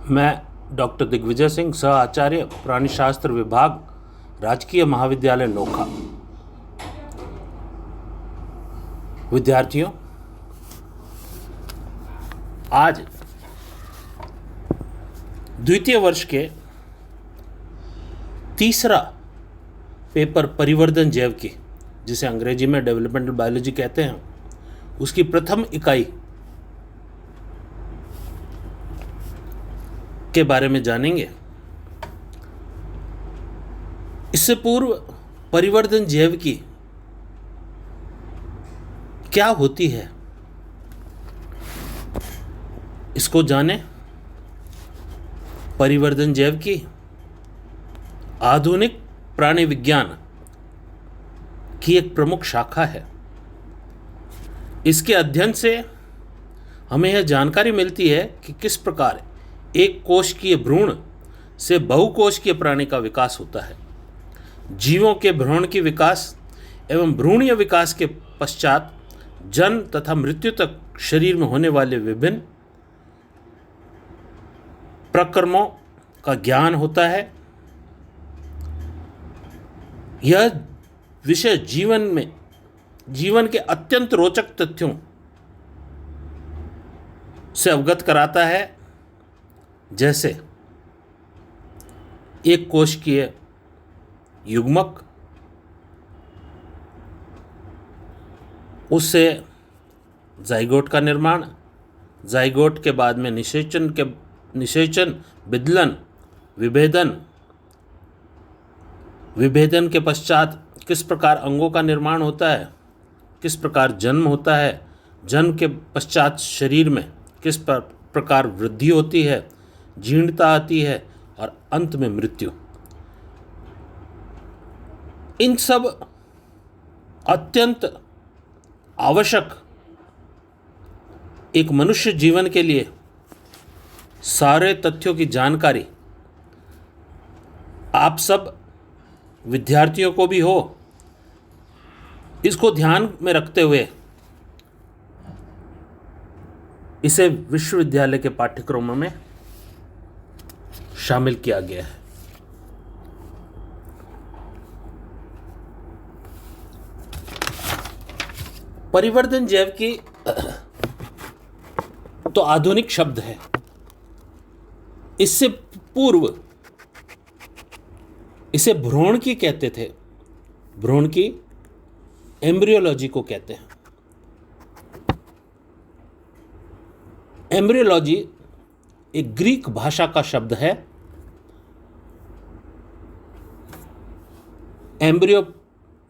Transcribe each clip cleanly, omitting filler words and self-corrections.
मैं डॉक्टर दिग्विजय सिंह, सह आचार्य प्राणिशास्त्र विभाग, राजकीय महाविद्यालय नोखा। विद्यार्थियों, आज द्वितीय वर्ष के तीसरा पेपर परिवर्धन जैव की, जिसे अंग्रेजी में डेवलपमेंटल बायोलॉजी कहते हैं, उसकी प्रथम इकाई के बारे में जानेंगे। इससे पूर्व परिवर्धन जैव की क्या होती है, इसको जानें। परिवर्धन जैव की आधुनिक प्राणी विज्ञान की एक प्रमुख शाखा है। इसके अध्ययन से हमें यह जानकारी मिलती है कि किस प्रकार एक कोशिकीय भ्रूण से बहुकोशिकीय प्राणी का विकास होता है। जीवों के भ्रूण की विकास एवं भ्रूणीय विकास के पश्चात जन्म तथा मृत्यु तक शरीर में होने वाले विभिन्न प्रक्रमों का ज्ञान होता है। यह विषय जीवन के अत्यंत रोचक तथ्यों से अवगत कराता है, जैसे एक कोशिकीय युग्मक, उससे जाइगोट का निर्माण, जाइगोट के बाद में निषेचन, विदलन, विभेदन के पश्चात किस प्रकार अंगों का निर्माण होता है, किस प्रकार जन्म होता है, जन्म के पश्चात शरीर में किस प्रकार वृद्धि होती है, जीर्णता आती है और अंत में मृत्यु। इन सब अत्यंत आवश्यक एक मनुष्य जीवन के लिए सारे तथ्यों की जानकारी आप सब विद्यार्थियों को भी हो, इसको ध्यान में रखते हुए इसे विश्वविद्यालय के पाठ्यक्रमों में शामिल किया गया है। परिवर्धन जैव की तो आधुनिक शब्द है। इससे पूर्व इसे भ्रूण की कहते थे। भ्रूण की एम्ब्रियोलॉजी को कहते हैं। एम्ब्रियोलॉजी एक ग्रीक भाषा का शब्द है। एम्ब्रियो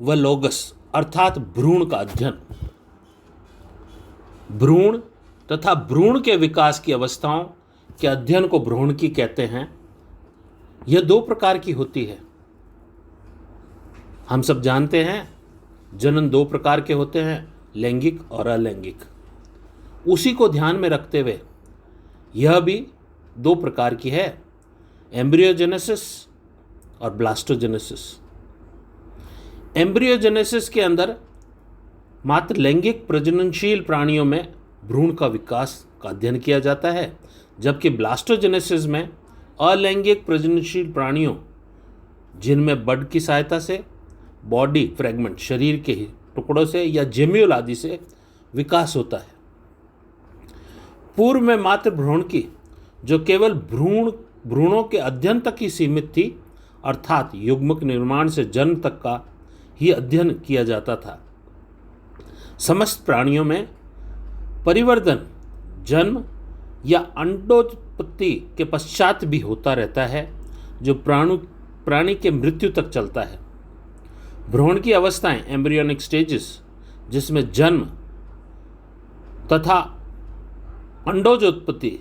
व लोगस अर्थात भ्रूण का अध्ययन। भ्रूण तथा भ्रूण के विकास की अवस्थाओं के अध्ययन को भ्रूण की कहते हैं। यह दो प्रकार की होती है। हम सब जानते हैं जनन दो प्रकार के होते हैं, लैंगिक और अलैंगिक। उसी को ध्यान में रखते हुए यह भी दो प्रकार की है, एम्ब्रियोजेनेसिस और ब्लास्टोजेनेसिस। एम्ब्रियोजेनेसिस के अंदर मात्र लैंगिक प्रजननशील प्राणियों में भ्रूण का विकास का अध्ययन किया जाता है, जबकि ब्लास्टोजेनेसिस में अलैंगिक प्रजननशील प्राणियों जिनमें बड की सहायता से बॉडी फ्रैगमेंट, शरीर के टुकड़ों से या जेम्यूल आदि से विकास होता है। पूर्व में मात्र भ्रूण की, जो केवल भ्रूणों के अध्ययन तक ही सीमित थी, अर्थात युग्मक निर्माण से जन्म तक का ही अध्ययन किया जाता था। समस्त प्राणियों में परिवर्धन जन्म या अंडोत्पत्ति के पश्चात भी होता रहता है, जो प्राणी के मृत्यु तक चलता है। भ्रूण की अवस्थाएं एम्ब्रियोनिक स्टेजेस, जिसमें जन्म तथा अंडोजोत्पत्ति